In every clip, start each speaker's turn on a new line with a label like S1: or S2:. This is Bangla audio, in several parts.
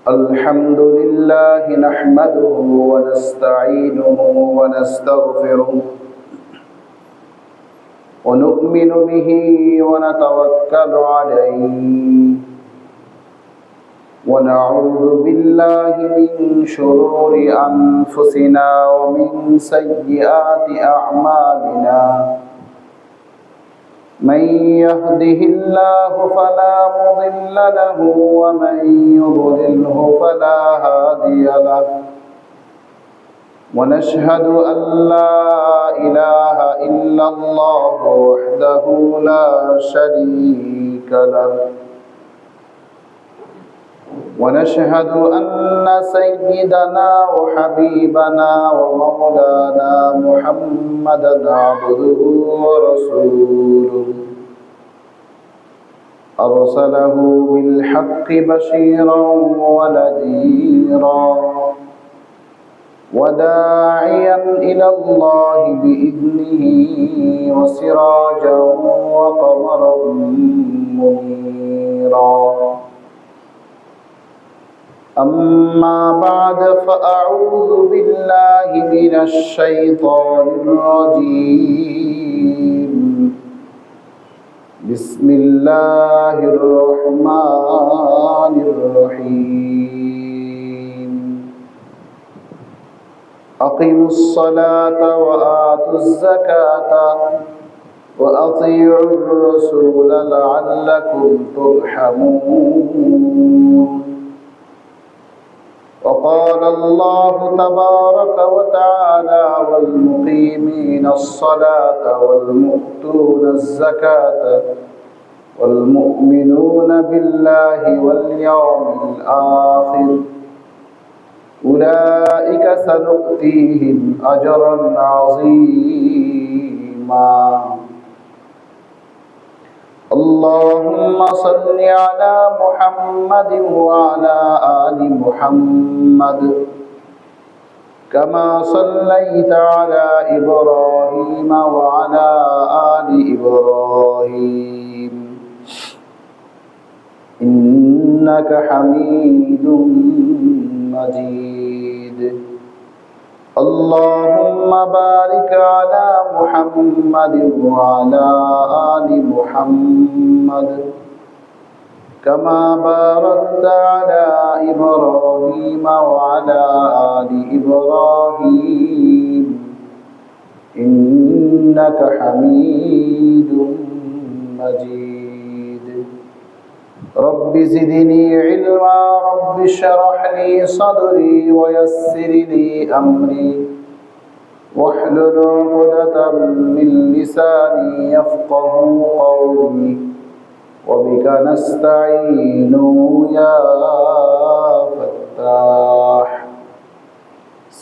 S1: الحمد لله نحمده ونستعينه ونستغفره ونؤمن به ونتوكل عليه ونعوذ بالله من شرور أنفسنا ومن سيئات أعمالنا من يهده الله فلا مضل له ومن يضلله فلا هادي له ونشهد أن لا إله إلا الله وحده لا شريك له ونشهد أن سيدنا وحبيبنا ومولانا محمدا عبده ورسوله أرسله بالحق بشيرا ونذيرا وداعيا إلى الله بإذنه وسراجا وقمرا منيرا أما بعد فأعوذ بالله من الشيطان الرجيم بسم الله الرحمن الرحيم أقيموا الصلاة وآتوا الزكاة وأطيعوا الرسول لعلكم ترحمون وقال الله تبارك وتعالى والمقيمين الصلاة والمؤتون الزكاة والمؤمنون بالله واليوم الآخر أولئك سنؤتيهم أجرا عظيما اللهم صل على محمد وعلى آل محمد كما صليت على إبراهيم وعلى آل إبراهيم إنك حميد مجيد اللهم بارك على محمد وعلى آل محمد كما باركت على إبراهيم وعلى آل إبراهيم إنك حميد مجيد رب زدني علما رب اشرح لي صدري ويسر لي أمري واحلل عقدة من لساني يفقه قولي وبك نستعين يا فتاح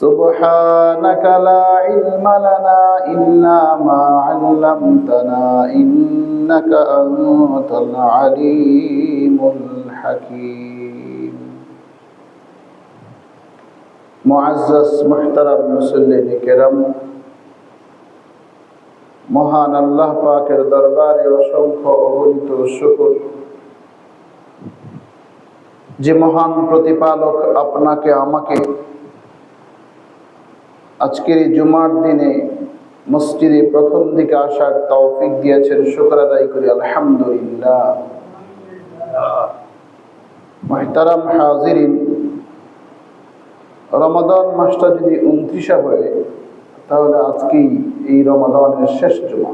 S1: سبحانك لا علم لنا إلا ما علمتنا إنك أنت العليم الحكيم মুআজ্জাজ মুহতারাম মুসল্লিন কিরাম, মহান আল্লাহ পাকের দরবারে অসংখ্য অগণিত শুকর যে মহান প্রতিপালক আপনাকে আমাকে আজকের এই জুমার দিনে মসজিদে প্রথম দিকে আসার তৌফিক দিয়েছেন। শুকর আদায় করি আলহামদুলিল্লাহ। মুহতারাম হাজিরিন, রমাদান মাসটা যদি 29 হয় তাহলে আজকেই এই রমাদানের শেষ জুমা।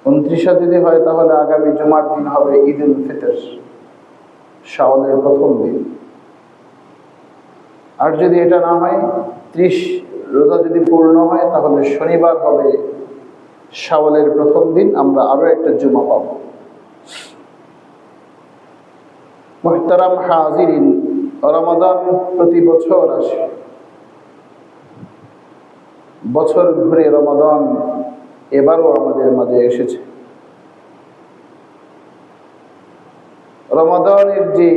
S1: 29 যদি হয় তাহলে আগামী জুমার দিন হবে ঈদ উল ফিতর, শাওয়ালের প্রথম দিন। আর যদি এটা না হয়, 30 রোজা যদি পূর্ণ হয় তাহলে শনিবার হবে শাওয়ালের প্রথম দিন, আমরা আরো একটা জুমা পাব। মুহতারাম হাজিরিন, রমাদান প্রতি বছর আসে, বছর ঘুরে রমাদান এবারও আমাদের মাঝে এসেছে। রমাদানের যে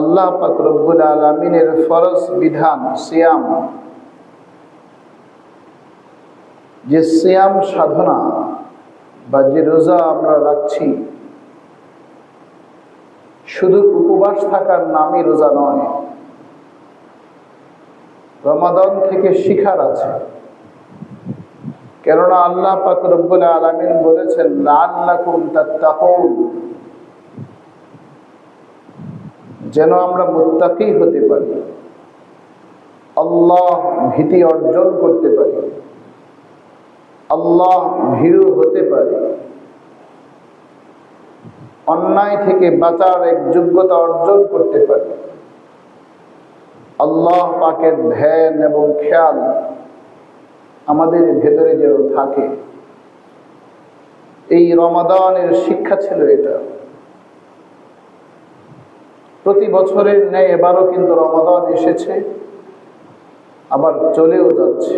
S1: আল্লাহ পাক রব্বুল আলামিনের ফরজ বিধান সিয়াম, যে সিয়াম সাধনা বা যে রোজা আমরা রাখছি, শুধু উপবাস থাকার নামই রোজা নয়, রমাদান থেকে শিখার আছে। কেননা আল্লাহ পাক রব্বুল আলামিন বলেছেন লাআল্লাকুম তাত্তাকুন, যেন আমরা মুত্তাকি হতে পারি, আল্লাহ ভীতি অর্জন করতে পারি, আল্লাহ ভীরু হতে পারি, অন্যায় থেকে বাঁচার এক যোগ্যতা অর্জন করতে পারি, আল্লাহ পাকের ধ্যান এবং খেয়াল আমাদের ভেতরে যেন থাকে। এই রমাদানের শিক্ষা ছিল এটা। প্রতি বছরের ন্যায় এবারও কিন্তু রমাদান এসেছে, আবার চলেও যাচ্ছে।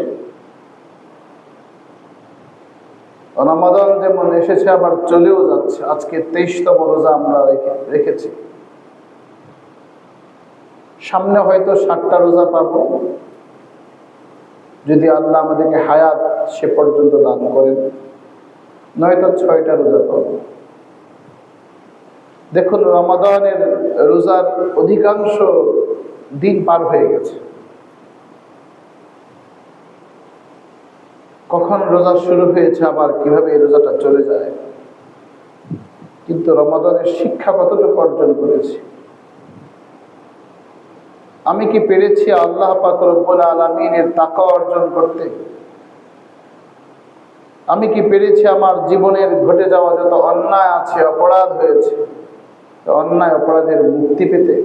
S1: রমাদান যেমন এসেছে আবার চলেও যাচ্ছে। আজকে 23তম রোজা আমরা রেখেছি। সামনে হয়তো 7টা রোজা পাবো, যদি আল্লাহ আমাদেরকে হায়াত সে পর্যন্ত দান করেন, নয়তো 6টা রোজা পাবো। দেখুন, রমাদানের রোজার অধিকাংশ দিন পার হয়ে গেছে। কখন রোজা শুরু হয়েছে, আবার কিভাবে এই রোজাটা চলে যায়। কিন্তু রমাদানের শিক্ষা কতটুকু অর্জন করেছি? আমি কি পেরেছি আল্লাহ পাক রব্বুল আলামিনের তাকওয়া অর্জন করতে? আমি কি পেরেছি আমার জীবনের ঘটে যাওয়া যত অন্যায় আছে, অপরাধ হয়েছে, অন্যায় অপরাধের মুক্তি পেতে?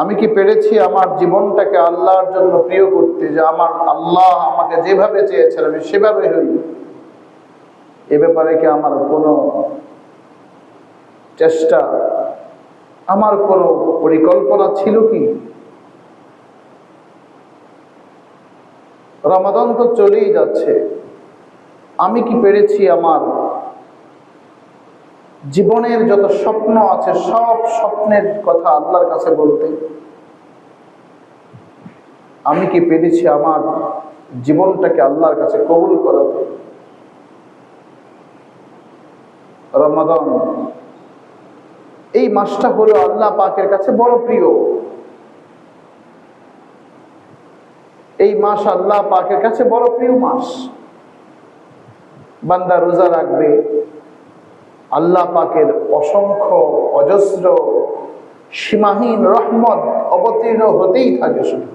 S1: আমি কি পেরেছি আমার জীবনটাকে আল্লাহর জন্য প্রিয় করতে, যে আমার আল্লাহ আমাকে যেভাবে চেয়েছেন আমি সেভাবে হই? এ ব্যাপারে কি আমার কোনো চেষ্টা, আমার কোনো পরিকল্পনা ছিল কি? রমাদান তো চলেই যাচ্ছে। আমি কি পেরেছি আমার জীবনের যত স্বপ্ন আছে সব স্বপ্নের কথা আল্লাহর কাছে বলতে? আমি কি পেরেছি আমার জীবনটাকে আল্লাহর কাছে কবুল করাতে? রমাদান এই মাসটা হলো আল্লাহ পাকের কাছে বড় প্রিয়। এই মাস আল্লাহ পাকের কাছে বড় প্রিয় মাস। বান্দা রোজা রাখবে, আল্লাহ পাকের অসংখ্য অজস্র সীমাহীন রহমত অবতীর্ণ হতেই থাকে। শুধু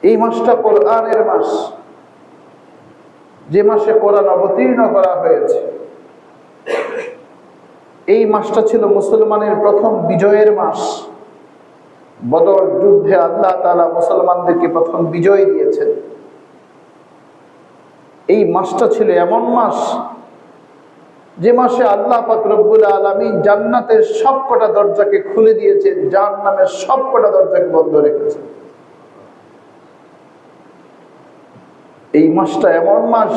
S1: এই মাসটা কোরআনের মাস, যে মাসে কোরআন অবতীর্ণ করা হয়েছে। এই মাসটা ছিল মুসলমানের প্রথম বিজয়ের মাস। বদর যুদ্ধে আল্লাহ তাআলা মুসলমানদেরকে প্রথম বিজয় দিয়েছেন। এই মাসটা ছিল এমন মাস যে মাসে আল্লাহ পাক রব্বুল আলামিন জান্নাতের সবকটা দরজাকে খুলে দিয়েছেন, জাহান্নামের সবকটা দরজাকে বন্ধ রেখেছেন। এই মাসটা এমন মাস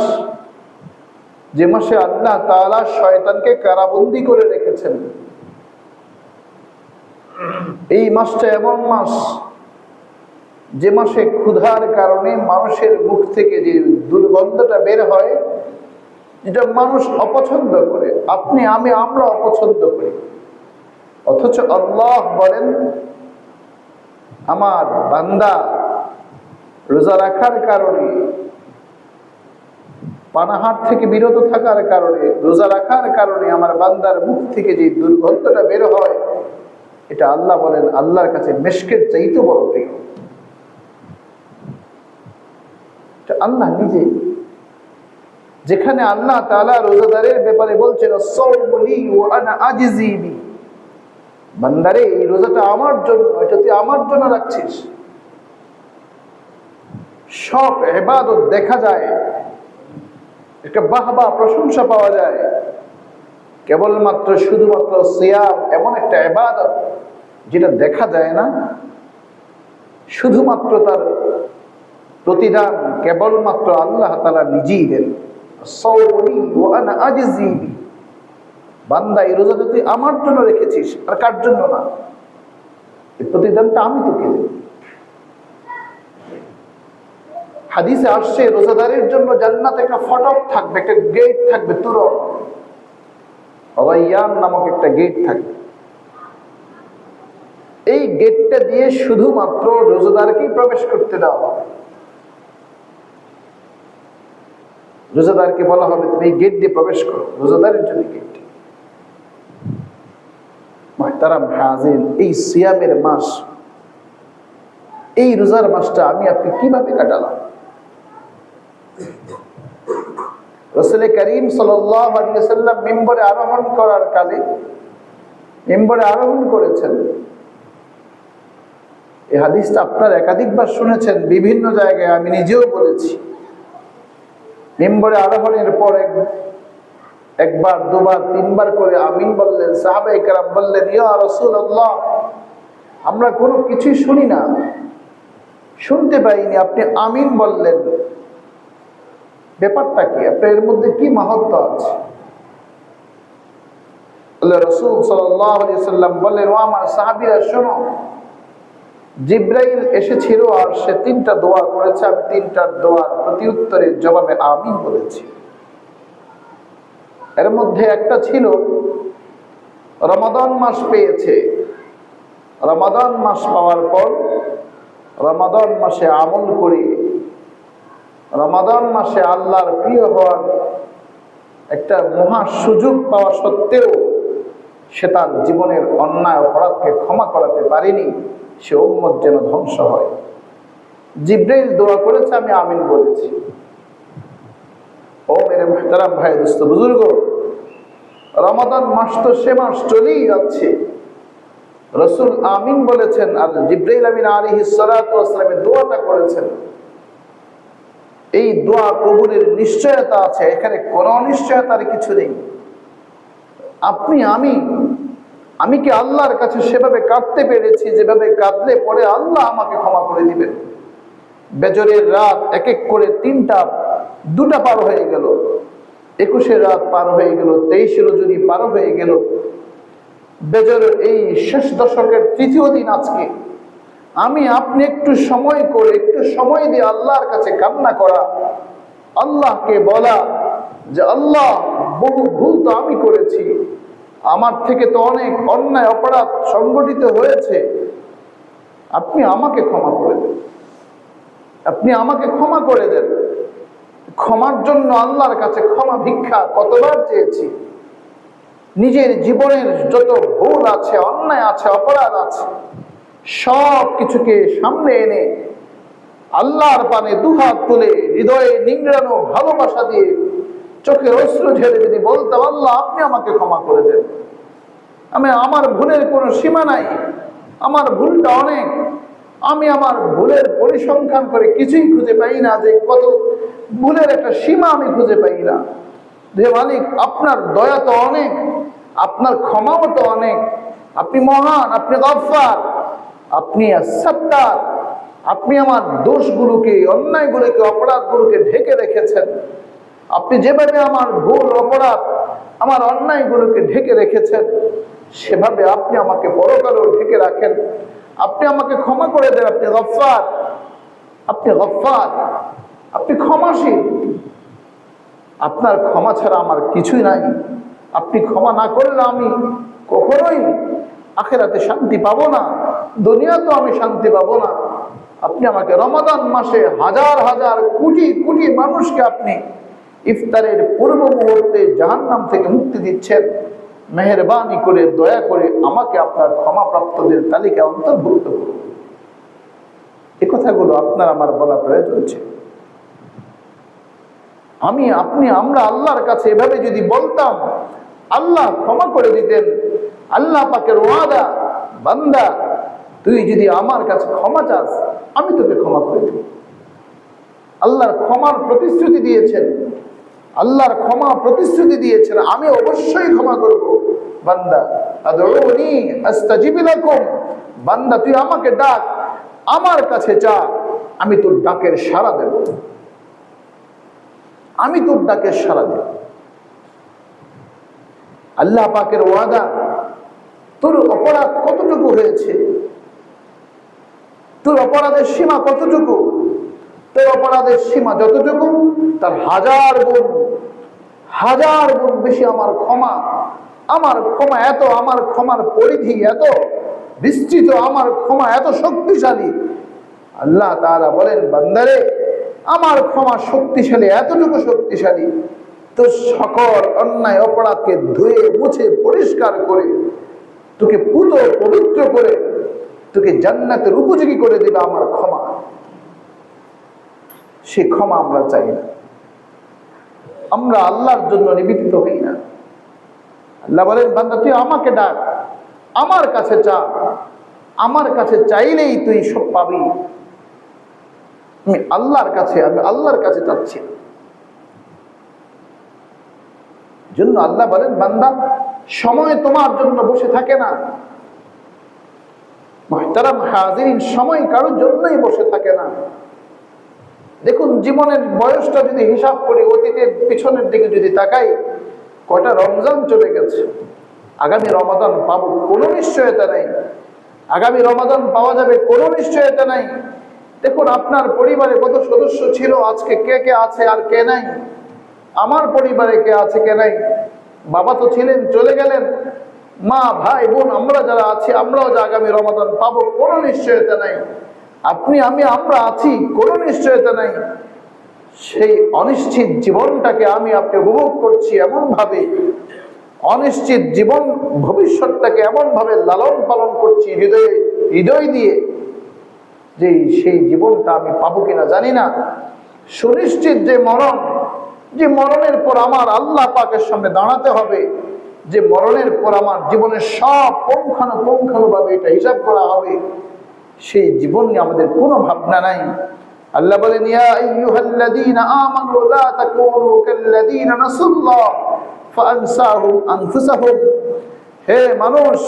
S1: যে মাসে আল্লাহ তাআলা শয়তানকে কারাবন্দী করে রেখেছেন। এই মাসটা এমন মাস যে মাসে ক্ষুধার কারণে মানুষের মুখ থেকে যে দুর্গন্ধটা বের হয়, যেটা মানুষ অপছন্দ করে, আপনি আমি আমরা অপছন্দ করি, অথচ আল্লাহ বলেন আমার বান্দা রোজা রাখার কারণে, পানাহার থেকে বিরত থাকার কারণে, রোজা রাখার কারণে আমার বান্দার মুখ থেকে যে দুর্গন্ধটা বের হয়, এটা আল্লাহ বলেন আল্লাহর কাছে মেশকের চাইতে বড় প্রিয়। আল্লাহ নিজে, যেখানে আল্লাহ তাআলা রোজাদারের ব্যাপারে বলছেন সাওমুলি ওয়া আনা আজজি বি, বান্দারে এই রোজাটা আমার জন্য, এটা তুই আমার জন্য রাখছিস। সব ইবাদত দেখা যায়, একটা বাহবা প্রশংসা পাওয়া যায়, কেবলমাত্র শুধুমাত্র সিয়াম এমন একটা ইবাদত যেটা দেখা যায় না, শুধুমাত্র তার প্রতিদান কেবলমাত্র আল্লাহ তাআলা নিজেই দেন। সাওমুলি ওয়া আনা আজজি বি, বান্দা এই রোজাটা তুই আমার জন্য রেখেছিস, আর কার জন্য না, এই প্রতিদানটা আমি তোকে দেব। হাদিসে আসছে রোজাদারের জন্য জান্নাতে একটা ফটক থাকবে, একটা গেট থাকবে, তুরক রায়্যান নামক একটা গেট থাকবে। এই গেটটা দিয়ে শুধুমাত্র রোজাদারকেই প্রবেশ করতে দেওয়া হবে। রোজাদারকে বলা হবে তুমি এই গেট দিয়ে প্রবেশ করো, রোজাদারের জন্য গেট। মুহতারাম হাজির, এই সিয়ামের মাস, এই রোজার মাসটা আমি আপনি কিভাবে কাটালাম? রাসূল করিম সাল্লাল্লাহু আলাইহি ওয়াসাল্লাম মিম্বরে আরোহণ করার কালে মিম্বরে আরোহণ করেছেন। এই হাদিসটা আপনারা একাধিকবার শুনেছেন, বিভিন্ন জায়গায় আমি নিজেও বলেছি। মিম্বরে আরোহণের পর একবার, দুবার, তিনবার করে আমিন বললেন। সাহাবায়ে কেরাম বললেন, ইয়া রাসূলুল্লাহ, আমরা কোনো কিছুই শুনি না, শুনতে পাইনি, আপনি আমিন বললেন, ব্যাপারটা কি? আপনার এর মধ্যে কি মাহাত্ম্য আছে? আল্লাহ রাসূল সাল্লাল্লাহু আলাইহি ওয়াসাল্লাম বললেন, ও আমার সাহাবীরা শোনো, জিবরাইল এসেছিল আর সে 3টা দোয়া করেছে, আমি 3টার দোয়ার প্রতি উত্তরের জবাবে আমিন বলেছি। এর মধ্যে একটা ছিল রমাদান মাস পেয়েছে, রমাদান মাস পাওয়ার পর রমাদান মাসে আমল করে রমাদান মাসে আল্লাহর প্রিয় হওয়ার একটা মহা সুযোগ পাওয়া সত্ত্বেও সে তার জীবনের অন্যায় অপরাধকে ক্ষমা করাতে পারেনি, সে উম্মত যেন ধ্বংস হয়। জিবরাইল দোয়া করেছে, আমি আমিন বলেছি। ও মেরে মুহতারাম ভাই, দোস্ত বুজুর্গ, রমাদান মাস তো সে মাস চলেই যাচ্ছে, রাসূল আমিন বলেছেন আর জিবরাইল আমিন আলাইহিস সালাতু ওয়াস সালামের দোয়াটা করেছেন। এই দোয়া কবুলের নিশ্চয়তা আছে, এখানে কোনো অনিশ্চয়তার কিছু নেই। আপনি আমি কি আল্লাহর কাছে সেভাবে কাঁদতে পেরেছি যেভাবে কাঁদলে পরে আল্লাহ আমাকে ক্ষমা করে দিবেন? বেজরের রাত এক এক করে 3টা, 2টা পার হয়ে গেল, 21 রাত পার হয়ে গেল, 23 রজনী পার হয়ে গেল, বেজরের এই শেষ দশকের 3য় দিন আজকে। আমি আপনি একটু সময় করে, একটু সময় দিয়ে আল্লাহর কাছে কান্না করা, আল্লাহকে বলা যে আল্লাহ, বহু ভুল তো আমি করেছি, আমার থেকে তো অনেক অন্যায় অপরাধ সংগঠিত হয়েছে, আপনি আমাকে ক্ষমা করে দেন, আপনি আমাকে ক্ষমা করে দেন। ক্ষমার জন্য আল্লাহর কাছে ক্ষমা ভিক্ষা কতবার চেয়েছি। নিজের জীবনের যত ভুল আছে, অন্যায় আছে, অপরাধ আছে, সব কিছুকে সামনে এনে আল্লাহর পানে দুহাত তুলে হৃদয়ে নিংড়ানো ভালোবাসা দিয়ে চোখের অশ্রু ঝেড়ে যদি বলতাম, আল্লাহ আপনি আমাকে ক্ষমা করে দেন, আমার ভুলের কোনো সীমা নাই, আমার ভুলটা অনেক, আমি আমার ভুলের পরিসংখ্যান করে কিছুই খুঁজে পাই না, যে কত ভুলের একটা সীমা আমি খুঁজে পাই না। হে মালিক, আপনার দয়া তো অনেক, আপনার ক্ষমাও তো অনেক, আপনি মহান, আপনি গফফার, আপনি সত্তার, আপনি আমার দোষগুলোকে, অন্যায়গুলোকে, অপরাধগুলোকে ঢেকে রেখেছেন। আপনি যেভাবে আমার ভুল, অপরাধ, আমার অন্যায়গুলোকে ঢেকে রেখেছেন, সেভাবে আপনি আমাকে পরকালেও ঢেকে রাখেন। আপনি আমাকে ক্ষমা করে দেন, আপনি গফফার, আপনি গফফার, আপনি ক্ষমাশীল। আপনার ক্ষমা ছাড়া আমার কিছুই নাই। আপনি ক্ষমা না করলে আমি কখনোই আখিরাতে শান্তি পাবো না, দুনিয়াতেও আমি শান্তি পাবো না। আপনি আমাকে রমাদান মাসে হাজার হাজার কোটি কোটি মানুষকে আপনি ইফতারের পূর্ব মুহূর্তে জাহান্নাম থেকে মুক্তি দিচ্ছেন, মেহেরবানি করে দয়া করে আমাকে আপনার ক্ষমাপ্রাপ্তদের তালিকায় অন্তর্ভুক্ত করুন। এই কথাগুলো আপনার আমার বলা প্রয়োজন ছিল। আমরা আল্লাহর কাছে এভাবে যদি বলতাম, আল্লাহ ক্ষমা করে দিতেন। আল্লাহ পাকের ওয়াদা, বান্দা তুই যদি আমার কাছে ক্ষমা চাস, আমি তোকে ক্ষমা করে দেব। আল্লাহর ক্ষমার প্রতিশ্রুতি দিয়েছেন, আল্লাহর ক্ষমা প্রতিশ্রুতি দিয়েছেন, আমি অবশ্যই ক্ষমা করব। বান্দা আদউনি আস্তাজিব লাকুম, বান্দা তুই আমাকে ডাক, আমার কাছে চা, আমি তোর ডাকের সাড়া দেব, আমি তোর ডাকের সাড়া দেব। আল্লাহ পাকের ওয়াদা। তোর অপরাধ কতটুকু হয়েছে, তোর অপরাধের সীমা কতটুকু, তোর অপরাধের সীমা যতটুকু, তার 1000 গুণ বেশি আমার ক্ষমা। আমার ক্ষমা এত, আমার ক্ষমার পরিধি এত বিস্তৃত, আমার ক্ষমা এত শক্তিশালী। আল্লাহ তাআলা বলেন, বান্দারে আমার ক্ষমা শক্তিশালী, এতটুকু শক্তিশালী, তো সকল অন্যায় অপরাধকে ধুয়ে মুছে পরিষ্কার করে তোকে পুত পবিত্র করে তোকে জান্নাতের উপযোগী করে দিবে আমার ক্ষমা। সে ক্ষমা আমরা চাই না, আমরা আল্লাহর জন্য নিবেদিত হই না। আল্লাহ বলেন, বান্দা তুই আমাকে ডাক, আমার কাছে চা, আমার কাছে চাইলেই তুই সব পাবি। আমি আল্লাহর কাছে চাচ্ছি। জন্য আল্লাহ বলেন, বান্দা সময় তোমার জন্য বসে থাকে না। মুহতারাম হাজিরিন, সময় কারোর জন্যই বসে থাকে না। দেখুন, জীবনের বয়সটা যদি হিসাব করি, অতীতের পিছনের দিকে যদি তাকাই, কয়টা রমজান চলে গেছে। আগামী রমাদান পাবো কোনো নিশ্চয়তা নাই, আগামী রমাদান পাওয়া যাবে কোনো নিশ্চয়তা নাই। দেখুন আপনার পরিবারে কত সদস্য ছিল, আজকে কে কে আছে আর কে নাই। আমার পরিবারে কে আছে কে নাই। বাবা তো ছিলেন, চলে গেলেন। মা ভাই বোন আমরা যারা আছি, আমরাও যে আগামী রমাদান পাবো কোনো নিশ্চয়তা নাই। আপনি আমি আমরা আছি, কোনো নিশ্চয়তা নাই। সেই অনিশ্চিত জীবনটাকে আমি আপনি উপভোগ করছি এমন ভাবে, অনিশ্চিত জীবন ভবিষ্যৎটাকে এমন ভাবে লালন পালন করছি হৃদয় দিয়ে, যে সেই জীবনটা আমি পাবো কিনা জানি না। সুনিশ্চিত যে মরণ, যে মরণের পর আমার আল্লাহ পাকের সামনে দাঁড়াতে হবে, যে মরণের পর আমার জীবনের সব পুঙ্খানুপুঙ্খানুভাবে এটা হিসাব করা হবে, সেই জীবন নিয়ে আমাদের কোনো ভাবনা নাই। আল্লাহ বলেন, ইয়া আইয়ুহাল্লাযীনা আমানু লা তাকুনু কাল্লাযীনা নাসুল্লাহ ফাআনসাহুম আনফুসাহুম। হে মানুষ,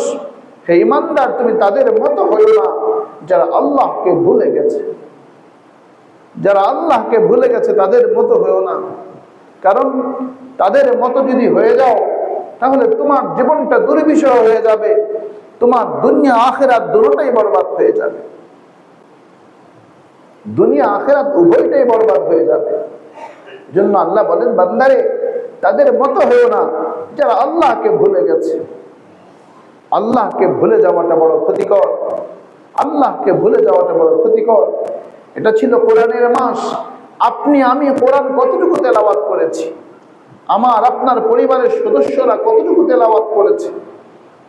S1: হে ঈমানদার, তুমি তাদের মতো হইও না যারা আল্লাহকে ভুলে গেছে। যারা আল্লাহকে ভুলে গেছে তাদের মতো হইও না। কারণ তাদের মতো যদি হয়ে যাও, তাহলে তোমার জীবনটা দুর্বিষহ হয়ে যাবে, তোমার দুনিয়া আখিরাত দুটোটাই বরবাদ হয়ে যাবে। দুনিয়া আখিরাত উভয়টাই বরবাদ হয়ে যাবে। জন্য আল্লাহ বলেন, বান্দারে তাদের মতো হয়েও না যারা আল্লাহকে ভুলে গেছে। আল্লাহকে ভুলে যাওয়াটা বড় ক্ষতিকর, আল্লাহকে ভুলে যাওয়াটা বড় ক্ষতিকর। এটা ছিল কোরআনের মাস। আপনি আমি কোরআন কতটুকু তেলাওয়াত করেছি, আমার আপনার পরিবারের সদস্যরা কতটুকু তেলাওয়াত করেছে।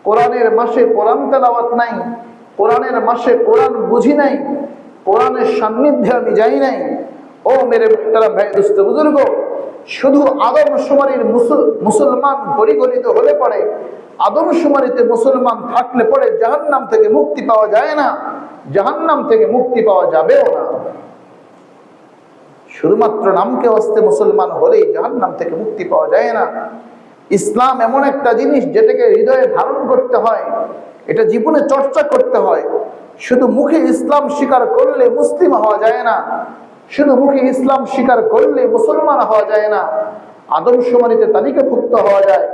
S1: কোরআনের মাসে কোরআন তেলাওয়াত নাই, কোরআনের মাসে কোরআন বুঝি নাই, কোরআনের সান্নিধ্যে আমি যাই নাই। ও মেরে মুহতারাম ভাই, দোস্ত বুজুর্গ, শুধু আদমশুমারির মুসলমান পরিগণিত হলে পরে, আদমশুমারিতে মুসলমান থাকলে পরে জাহান্নাম থেকে মুক্তি পাওয়া যায় না, জাহান্নাম থেকে মুক্তি পাওয়া যাবেও না। শুধুমাত্র নামকে অস্তে মুসলমান হলেই জাহান্নাম থেকে মুক্তি পাওয়া যায় না। ইসলাম এমন একটা জিনিস যেটাকে হৃদয়ে ধারণ করতে হয়, এটা জীবনে চর্চা করতে হয়। শুধু মুখে ইসলাম স্বীকার করলে মুসলিম হওয়া যায় না, শুধু মুখে ইসলাম স্বীকার করলে মুসলমান হওয়া যায় না। আদমশুমারিতে তালিকাভুক্ত হওয়া যায়,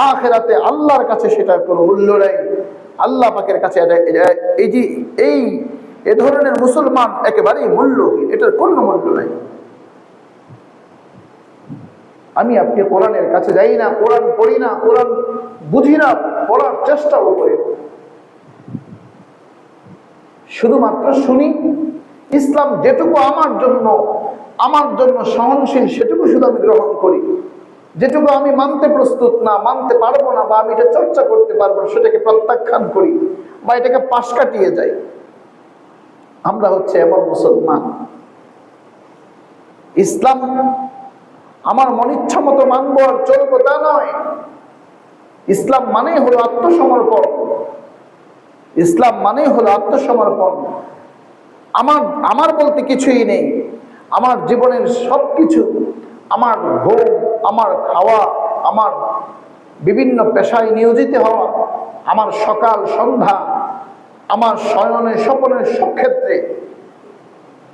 S1: আখিরাতে আল্লাহর কাছে সেটার কোনো মূল্য নেই। আল্লাহ পাকের কাছে এই ধরনের মুসলমান একেবারেই মূল্যহীন, এটার কোনো মূল্য নাই। আমি আপনি কোরআনের কাছে যাই না, কোরআন পড়ি না, কোরআন বুঝি না, পড়ার চেষ্টাও করি, শুধুমাত্র শুনি। ইসলাম যেটুকু আমার জন্য সহনশীল সেটুকু শুধু আমি গ্রহণ করি। যেটুকু আমি মানতে প্রস্তুত না, মানতে পারবো না, বা আমি এটা চর্চা করতে পারবো না, সেটাকে প্রত্যাখ্যান করি বা এটাকে পাশ কাটিয়ে যাই। আমরা হচ্ছে এমন মুসলমান। ইসলাম আমার মনিচ্ছা মতো মানবো আর চলবো তা নয়। ইসলাম মানেই হলো আত্মসমর্পণ। ইসলাম মানেই হলো আত্মসমর্পণ। আমার বলতে কিছুই নেই। আমার জীবনের সবকিছু, আমার ঘুম, আমার খাওয়া, আমার বিভিন্ন পেশায় নিয়োজিত হওয়া, আমার সকাল সন্ধ্যা, আমার শয়নে স্বপনের সব ক্ষেত্রে,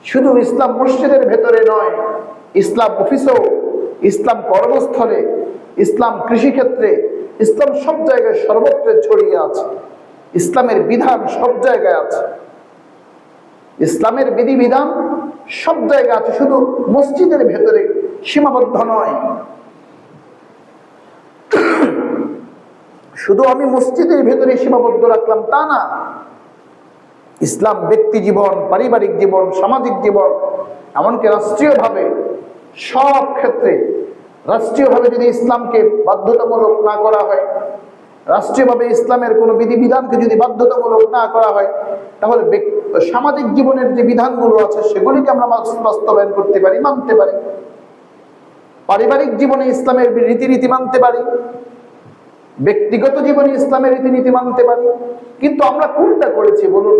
S1: শুধু ইসলাম মসজিদের ভেতরে নয়, ইসলাম অফিসেও, ইসলাম কর্মস্থলে, ইসলাম কৃষিক্ষেত্রে, ইসলাম সব জায়গায় সর্বত্র ছড়িয়ে আছে। ইসলামের বিধান সব জায়গায় আছে। ইসলামের বিধিবিধান সব জায়গা আছে, শুধু মসজিদের ভেতরে সীমাবদ্ধ নয়। শুধু আমি মসজিদের ভেতরে সীমাবদ্ধ রাখলাম তা না, ইসলাম ব্যক্তি জীবন, পারিবারিক জীবন, সামাজিক জীবন, এমনকি রাষ্ট্রীয়ভাবে সব ক্ষেত্রে রাষ্ট্রীয়ভাবে যদি ইসলামকে বাধ্যতামূলক না করা হয়, রাষ্ট্রীয়ভাবে ইসলামের কোনো বিধিবিধানকে যদি বাধ্যতামূলক না করা হয়, তাহলে সামাজিক জীবনের যে বিধানগুলো আছে সেগুলিকে আমরা বাস্তবায়ন করতে পারি, মানতে পারি। পারিবারিক জীবনে ইসলামের রীতিনীতি মানতে পারি, ব্যক্তিগত জীবনে ইসলামের রীতিনীতি মানতে পারি। কিন্তু আমরা কোনটা করেছি বলুন?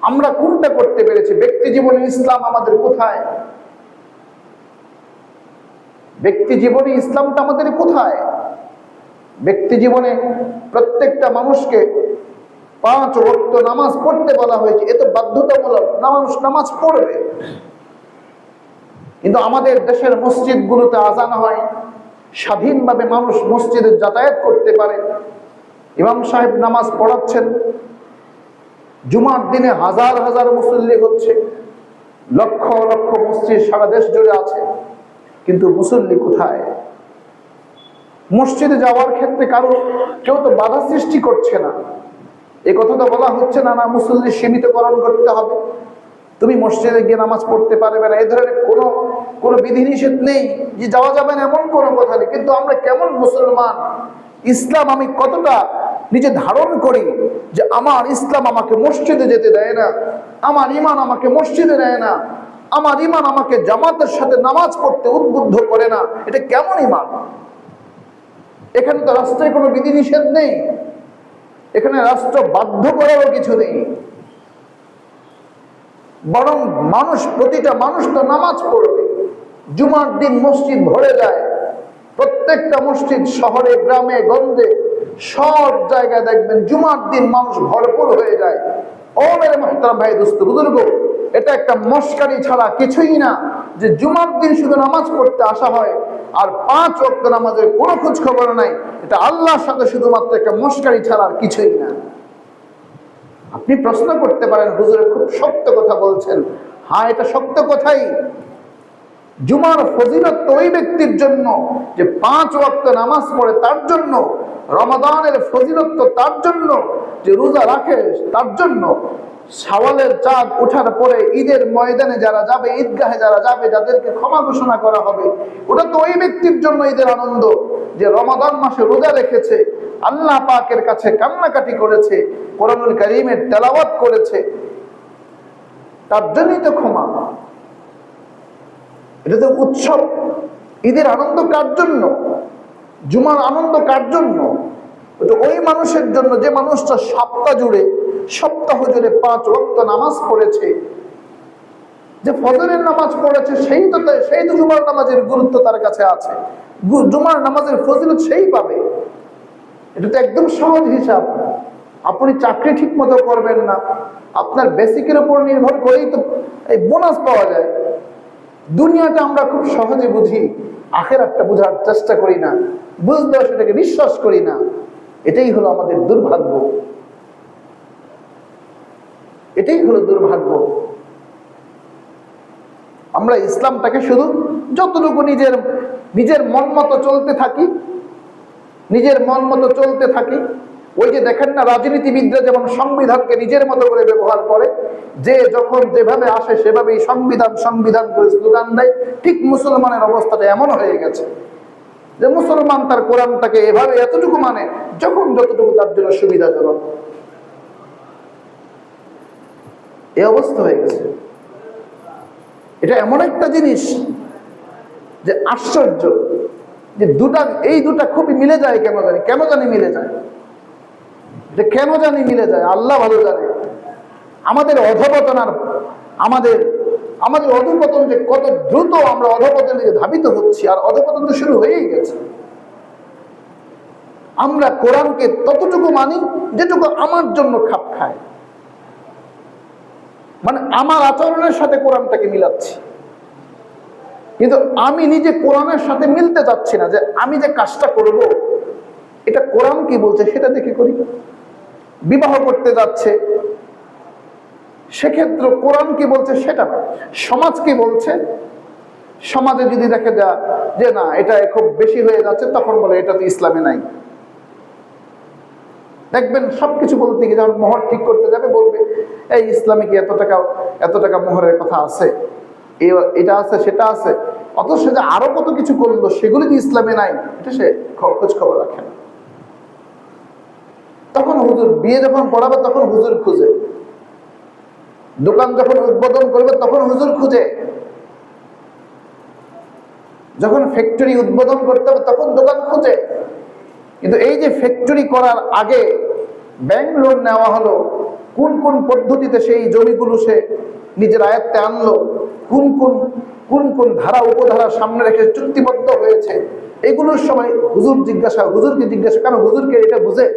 S1: আমরা কোনটা করতে পেরেছি? ব্যক্তি জীবনে ইসলাম আমাদের কোথায়? ব্যক্তি জীবনে ইসলামটা আমাদের কোথায়? ব্যক্তি জীবনে প্রত্যেকটা মানুষকে 5 ওয়াক্ত নামাজ পড়তে বলা হয়েছে, এ তো বাধ্যতামূলক, মানুষ নামাজ পড়বে। কিন্তু আমাদের দেশের মসজিদগুলোতে আজান হয়, স্বাধীনভাবে মানুষ মসজিদে যাতায়াত করতে পারে, ইমাম সাহেব নামাজ পড়াচ্ছেন, জুমার দিনে হাজার হাজার মুসল্লি হচ্ছে, লক্ষ লক্ষ মসজিদ সারা দেশ জুড়ে আছে, কিন্তু মুসল্লি কোথায়? মসজিদে যাওয়ার ক্ষেত্রে কেউ তো বাধা সৃষ্টি করছে না। এই কথা তো বলা হচ্ছে না না মুসল্লি সীমিতকরণ করতে হবে, তুমি মসজিদে গিয়ে নামাজ পড়তে পারবে না, এই ধরনের কোনো বিধিনিষেধ নেই যে যাওয়া যাবে না, এমন কোনো কথা নেই। কিন্তু আমরা কেমন মুসলমান? ইসলাম আমি কতটা নিজে ধারণ করি যে আমার ইসলাম আমাকে মসজিদে যেতে দেয় না, আমার ঈমান আমাকে মসজিদে দেয় না, আমার ঈমান আমাকে জামাতের সাথে নামাজ পড়তে উদ্বুদ্ধ করে না। এটা কেমন ঈমান? এখানে তো রাষ্ট্রে কোনো বিধিনিষেধ নেই, এখানে রাষ্ট্র বাধ্য করারও কিছু নেই, বরং প্রতিটা মানুষ তো নামাজ পড়বে। জুমার দিন মসজিদ ভরে যায়, প্রত্যেকটা মসজিদ শহরে, গ্রামে, গঞ্জে, সব জায়গায় দেখবেন জুমার দিন মানুষ ভরপুর হয়ে যায়। ও মেরে মুহতারাম ভাই, দোস্ত বুজুর্গ, এটা একটা মস্কারি ছাড়া কিছুই না যে জুমার দিন শুধু নামাজ পড়তে আসা হয় আর 5 ওয়াক্ত নামাজের কোনো খোঁজ খবর নাই। এটা আল্লাহর সাথে শুধুমাত্র একটা মস্কারি ছাড়া আর কিছুই না। আপনি প্রশ্ন করতে পারেন, হুজুর খুব সত্য কথা বলছেন। হ্যাঁ, এটা সত্য কথাই। জুমার ফজিলত তো ওই ব্যক্তির জন্য যে 5 ওয়াক্ত নামাজ পড়ে, তার জন্য। রমাদানের ফজিলত তো তার জন্য যে রোজা রাখে, তার জন্য। শাওয়ালের চাঁদ ওঠার পরে ঈদের ময়দানে যারা যাবে, ঈদগাহে যারা যাবে, যাদেরকে ক্ষমা ঘোষণা করা হবে, ওটা তো ওই ব্যক্তির জন্য ঈদের আনন্দ যে রমাদান মাসে রোজা রেখেছে, আল্লাহ পাকের কাছে কান্নাকাটি করেছে, কোরআনুল কারীমের তেলাওয়াত করেছে, তার জন্যই তো ক্ষমা। এটা তো উৎসব। ঈদের আনন্দ কার জন্য? জুমার আনন্দ কার জন্য? ওটা ওই মানুষের জন্য যে মানুষটা সপ্তাহ জুড়ে 5 ওয়াক্ত নামাজ পড়েছে, যে ফজরের নামাজ পড়েছে, সেই তো জুমার নামাজের গুরুত্ব তার কাছে আছে, জুমার নামাজের ফজিলত সেই পাবে। এটা তো একদম সহজ হিসাব। আপনি চাকরি ঠিক মতো করবেন না, আপনার বেসিকের উপর নির্ভর করেই তো এই বোনাস পাওয়া যায়। দুনিয়াটা আমরা খুব সহজে বুঝি, আখিরাতটা বোঝার চেষ্টা করি না, বুঝলেও সেটাকে বিশ্বাস করি না। এটাই হলো আমাদের দুর্ভাগ্য, এটাই হলো দুর্ভাগ্য। আমরা ইসলামটাকে শুধু যতটুকু নিজের মন মতো চলতে থাকি, নিজের মন মতো চলতে থাকি। ওই যে দেখেন না, রাজনীতিবিদরা যেমন সংবিধানকে নিজের মতো করে ব্যবহার করে, যে যখন যেভাবে আসে সেভাবেই সংবিধান করে স্লোগান দেয়, ঠিক মুসলমানের অবস্থাটা এমন হয়ে গেছে যে মুসলমান তার কোরআনটাকে এভাবে এতটুকু মানে যখন যতটুকু তার জন্য সুবিধাজনক। এই অবস্থা হয়ে গেছে। এটা এমন একটা জিনিস যে আশ্চর্য, যে এই দুটা খুবই মিলে যায়। কেন জানি মিলে যায়, যে কেন জানি মিলে যায় আল্লাহ ভালো জানে। আমাদের অধপতন আর আমাদের অধপতন যে কত দ্রুত আমরা অধপতনের দিকে ধাবিত হচ্ছি, আর অধপতন তো শুরু হয়েই গেছে। আমরা কোরআনকে ততটুকু মানি যেটুকু আমার জন্য খাপ খায়, মানে আমার আচরণের সাথে কোরআনটাকে মিলাচ্ছি। কিন্তু আমি নিজে কোরআনের সাথে মিলতে যাচ্ছি না, যে আমি যে কাজটা করব এটা কোরআন কি বলছে সেটা দেখে করি। বিবাহ করতে যাচ্ছে, সেক্ষেত্রে কোরআন কি বলছে সেটা না, সমাজ কি বলছে। সমাজে যদি দেখে যে না এটা খুব বেশি হয়ে যাচ্ছে, তখন বলে এটা তো ইসলামে নাই। দেখবেন সবকিছু বলতে গিয়ে যখন মোহর ঠিক করতে যাবে বলবে এই ইসলামে কি এত টাকা মোহরের কথা আছে, এটা আছে সেটা আছে, অথচ সে যে আরো কত কিছু করলো সেগুলি যে ইসলামে নাই এটা সে খোঁজ খবর রাখে না। তখন হুজুর বিয়ে যখন পড়াবে তখন হুজুর খুঁজে, দোকান যখন উদ্বোধন করবে তখন হুজুর খুঁজে, যখন ফ্যাক্টরি উদ্বোধন করতে হবে তখন দোকান খুঁজে। কিন্তু এই যে ফ্যাক্টরি করার আগে ব্যাংক লোন নেওয়া হলো, কোন কোন পদ্ধতিতে সেই জমিগুলো সে নিজের আয়ত্তে আনলো, কোন কোন ধারা উপধারা সামনে রেখে চুক্তিবদ্ধ হয়েছে, এগুলোর সময় হুজুরকে জিজ্ঞাসা, কারণ হুজুরকে এটা বুঝে।